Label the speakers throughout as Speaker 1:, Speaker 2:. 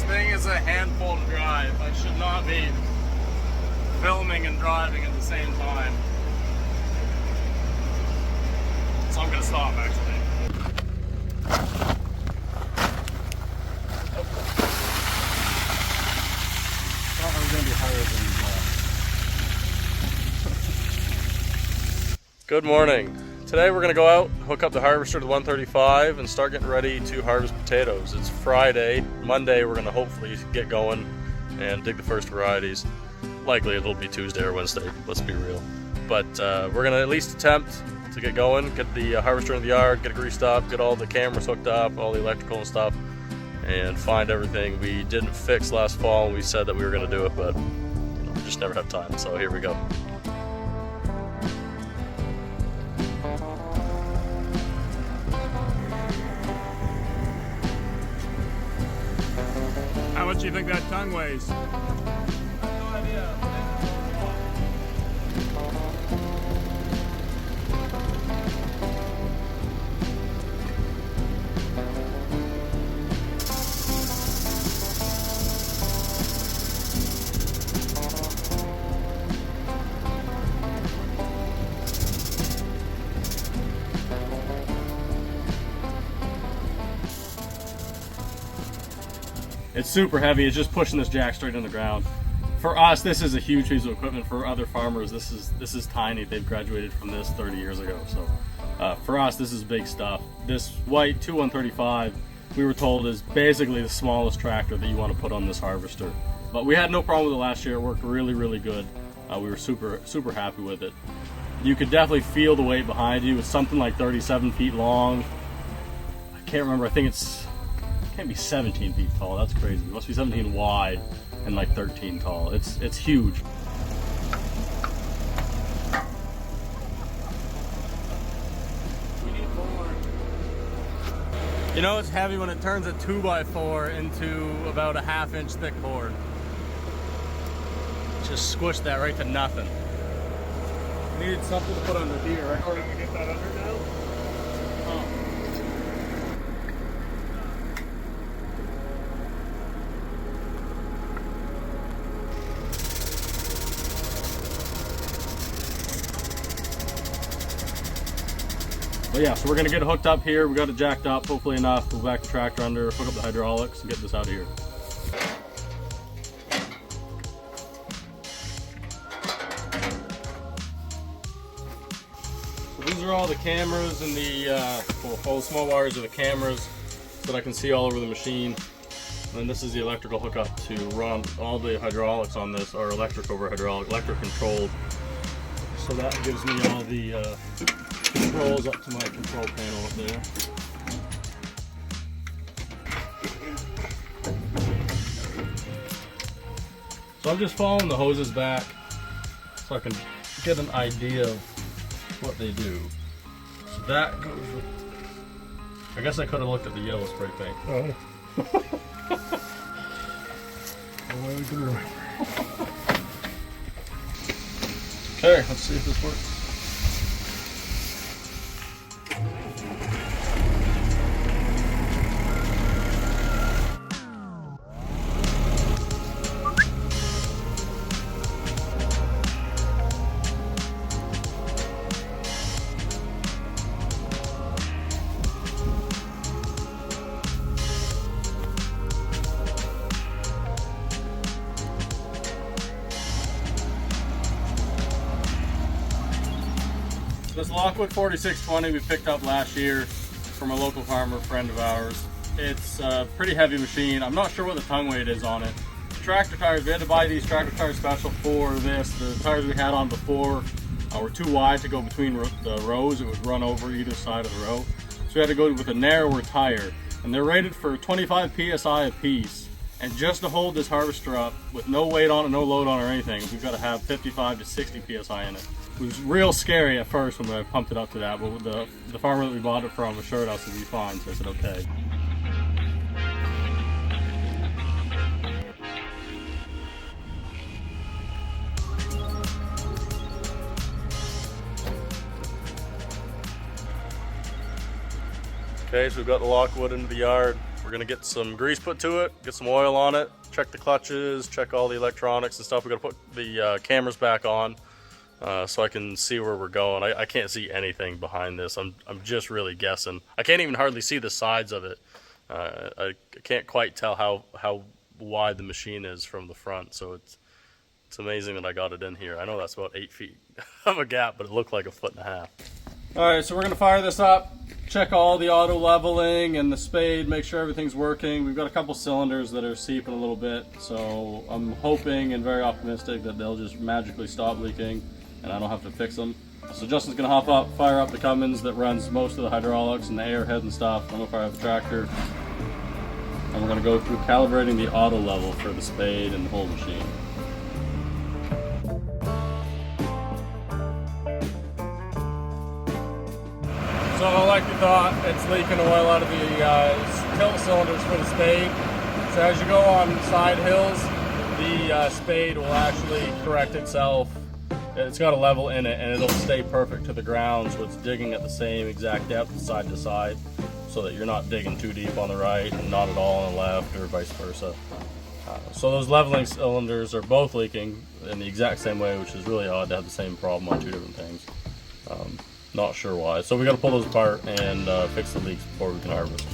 Speaker 1: thing is a handful to drive. I should not be filming and driving at the same time. So I'm gonna stop actually. Thought I was gonna be higher than Good morning. Today we're gonna go out, hook up the harvester to the 135 and start getting ready to harvest potatoes. It's Friday. Monday we're gonna hopefully get going and dig the first varieties. Likely it'll be Tuesday or Wednesday, let's be real. But we're gonna at least attempt to get going, get the harvester in the yard, get it greased up, get all the cameras hooked up, all the electrical and stuff, and find everything we didn't fix last fall. We said that we were gonna do it, but we just never have time, so here we go.
Speaker 2: How much do you think that tongue weighs?
Speaker 1: No idea. It's super heavy. It's just pushing this jack straight in the ground. For us, this is a huge piece of equipment. For other farmers, this is tiny. They've graduated from this 30 years ago. So for us, this is big stuff. This white 2135, we were told, is basically the smallest tractor that you want to put on this harvester. But we had no problem with it last year. It worked really, really good. We were super happy with it. You could definitely feel the weight behind you. It's something like 37 feet long. I can't remember. I think it can't be 17 feet tall. That's crazy. It must be 17 wide and like 13 tall. It's huge. We need more. You know it's heavy when it turns a 2x4 into about a ½ inch thick board. Just squish that right to nothing. We needed something to put under here, right? Or did we get that under now? Oh. But yeah, so we're gonna get it hooked up here. We got it jacked up, hopefully enough. We'll back the tractor under, hook up the hydraulics, and get this out of here. So these are all the cameras and all the small wires are the cameras so that I can see all over the machine. And then this is the electrical hookup to run all the hydraulics on this, or electric over hydraulic, electric controlled. So that gives me all the controls up to my control panel up there. So I'm just following the hoses back so I can get an idea of what they do. So that goes with, I guess I could have looked at the yellow spray paint. Oh. Okay, let's see if this works. This Lockwood 4620 we picked up last year from a local farmer friend of ours. It's a pretty heavy machine. I'm not sure what the tongue weight is on it. Tractor tires, we had to buy these tractor tires special for this. The tires we had on before were too wide to go between the rows. It would run over either side of the row. So we had to go with a narrower tire. And they're rated for 25 PSI a piece. And just to hold this harvester up with no weight on it, no load on it or anything, we've got to have 55 to 60 PSI in it. It was real scary at first when I pumped it up to that, but the farmer that we bought it from assured us it'd be fine, so I said okay. Okay, so we've got the Lockwood into the yard. We're gonna get some grease put to it, get some oil on it, check the clutches, check all the electronics and stuff. We gotta put the cameras back on so I can see where we're going. I can't see anything behind this. I'm just really guessing. I can't even hardly see the sides of it. I can't quite tell how wide the machine is from the front, so it's amazing that I got it in here. I know that's about 8 feet of a gap, but it looked like 1.5 feet. All right, so we're gonna fire this up, check all the auto leveling and the spade, make sure everything's working. We've got a couple cylinders that are seeping a little bit, so I'm hoping and very optimistic that they'll just magically stop leaking and I don't have to fix them. So Justin's gonna hop up, fire up the Cummins that runs most of the hydraulics and the airhead and stuff. I'm gonna fire up the tractor, and we're gonna go through calibrating the auto level for the spade and the whole machine. So like we thought, it's leaking oil out of the tilt cylinders for the spade. So as you go on side hills, the spade will actually correct itself. It's got a level in it and it'll stay perfect to the ground, so it's digging at the same exact depth side to side, so that you're not digging too deep on the right and not at all on the left, or vice versa. So those leveling cylinders are both leaking in the exact same way, which is really odd to have the same problem on two different things. Not sure why. So we got to pull those apart and fix the leaks before we can harvest.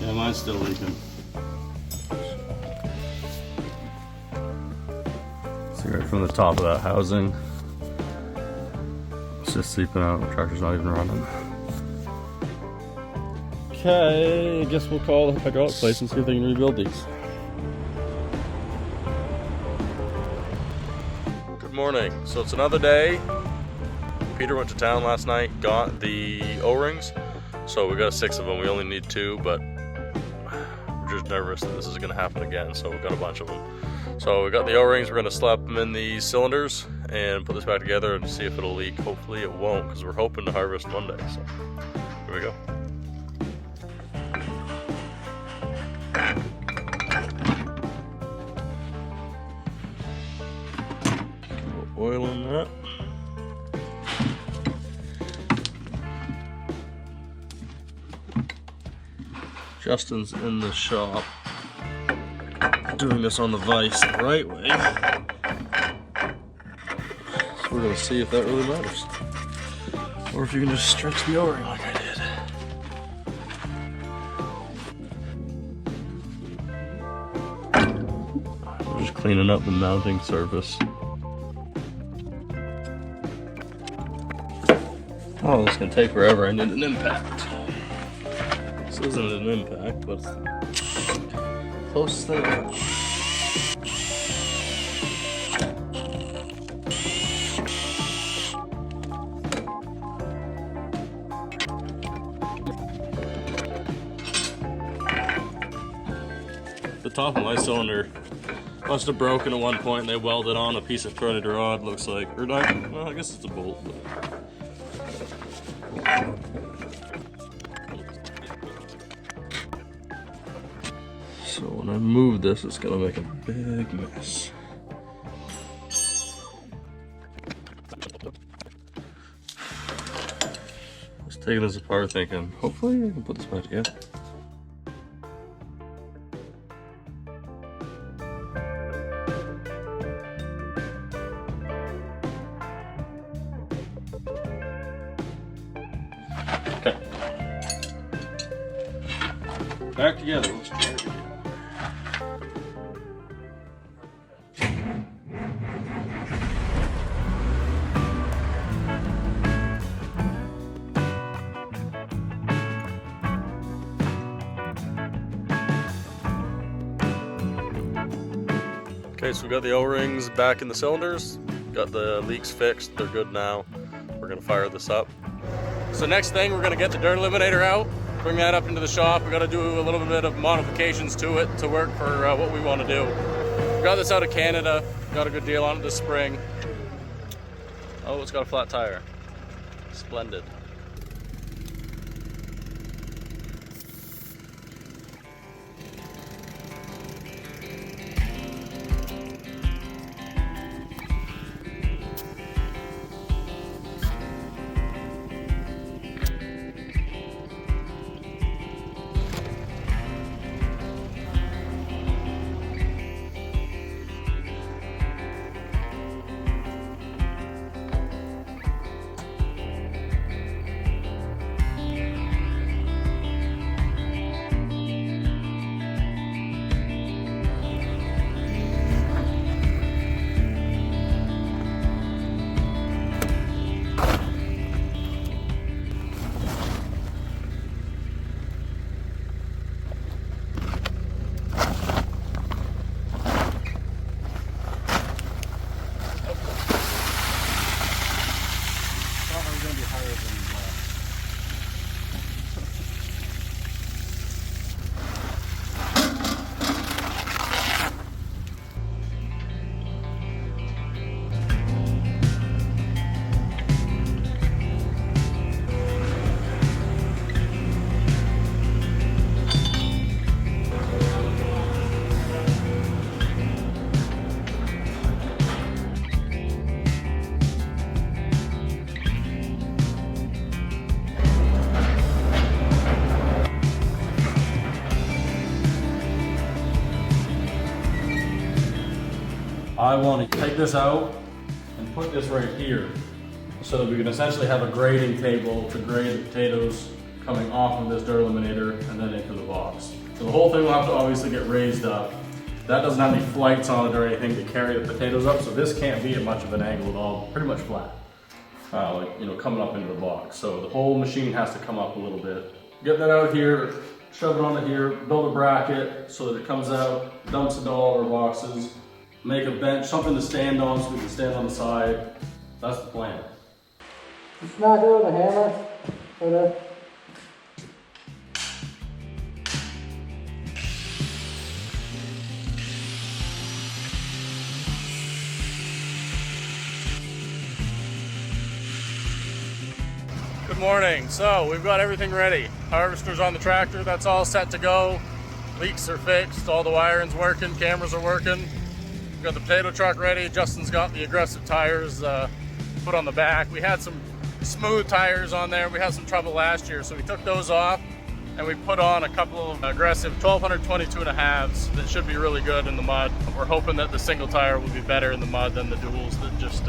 Speaker 1: Yeah, mine's still leaking. See right from the top of that housing, it's just seeping out. The tractor's not even running. Okay, I guess we'll call the hydraulic place and see if they can rebuild these. Morning. So it's another day. Peter went to town last night, got the O-rings. So we got 6 of them. We only need 2, but we're just nervous that this is going to happen again. So we got a bunch of them. So we got the O-rings. We're going to slap them in the cylinders and put this back together and see if it'll leak. Hopefully it won't, because we're hoping to harvest Monday. So here we go. Oil in that. Justin's in the shop doing this on the vise the right way. So we're gonna see if that really matters, or if you can just stretch the O-ring like I did. We're just cleaning up the mounting surface. Oh, this is going to take forever. I need an impact. This isn't an impact, but it's the closest thing. The top of my cylinder must have broken at one point and they welded on a piece of threaded rod, looks like. Or not, well, I guess it's a bolt. But so when I move this, it's gonna make a big mess. I was taking this apart thinking, hopefully I can put this back together. Okay. Back together. Let's try it again. Okay, so we got the O-rings back in the cylinders, got the leaks fixed, they're good now. We're gonna fire this up. So next thing, we're gonna get the dirt eliminator out, bring that up into the shop. We gotta do a little bit of modifications to it to work for what we wanna do. We got this out of Canada, got a good deal on it this spring. Oh, it's got a flat tire. Splendid.
Speaker 3: going to be higher than
Speaker 1: I want to take this out and put this right here so that we can essentially have a grading table to grade the potatoes coming off of this dirt eliminator and then into the box. So the whole thing will have to obviously get raised up. That doesn't have any flights on it or anything to carry the potatoes up, so this can't be at much of an angle at all, pretty much flat. Coming up into the box. So the whole machine has to come up a little bit. Get that out here, shove it onto here, build a bracket so that it comes out, dumps into all our boxes, make a bench, something to stand on so we can stand on the side. That's the plan.
Speaker 3: You smack it with a hammer right there.
Speaker 1: Good morning. So we've got everything ready. Harvester's on the tractor, that's all set to go. Leaks are fixed, all the wiring's working, cameras are working. We've got the potato truck ready. Justin's got the aggressive tires put on the back. We had some smooth tires on there. We had some trouble last year, so we took those off and we put on a couple of aggressive 1222 and a halves that should be really good in the mud. We're hoping that the single tire will be better in the mud than the duals that just,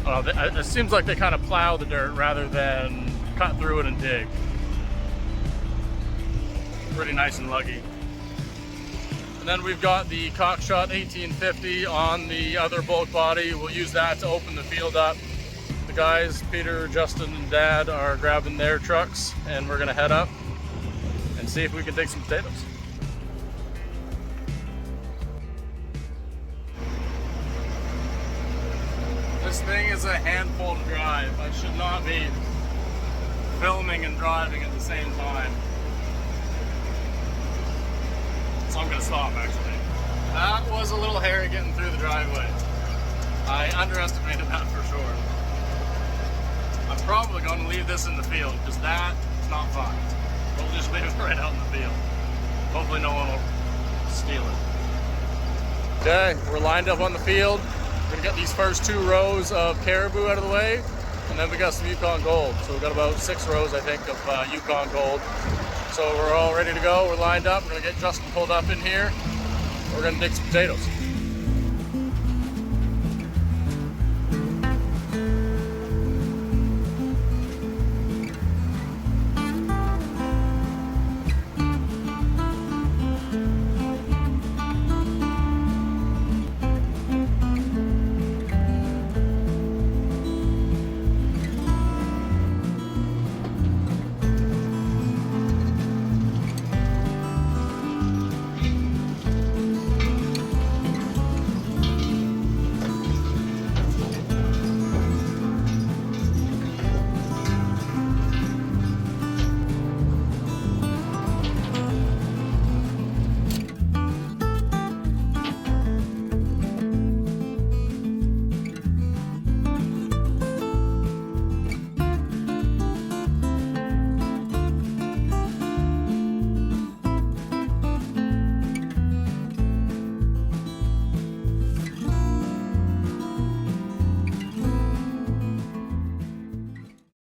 Speaker 1: it seems like they kind of plow the dirt rather than cut through it and dig. Pretty nice and luggy. And then we've got the Cockshot 1850 on the other bulk body. We'll use that to open the field up. The guys, Peter, Justin, and Dad are grabbing their trucks and we're gonna head up and see if we can dig some potatoes. This thing is a handful to drive. I should not be filming and driving at the same time. So I'm gonna stop actually. That was a little hairy getting through the driveway. I underestimated that for sure. I'm probably gonna leave this in the field because that is not fun. We'll just leave it right out in the field. Hopefully no one will steal it. Okay, we're lined up on the field. We're gonna get these first 2 rows of caribou out of the way, and then we got some Yukon Gold. So we've got about 6 rows, I think, of Yukon Gold. So we're all ready to go. We're lined up. We're gonna get Justin pulled up in here. We're gonna dig some potatoes.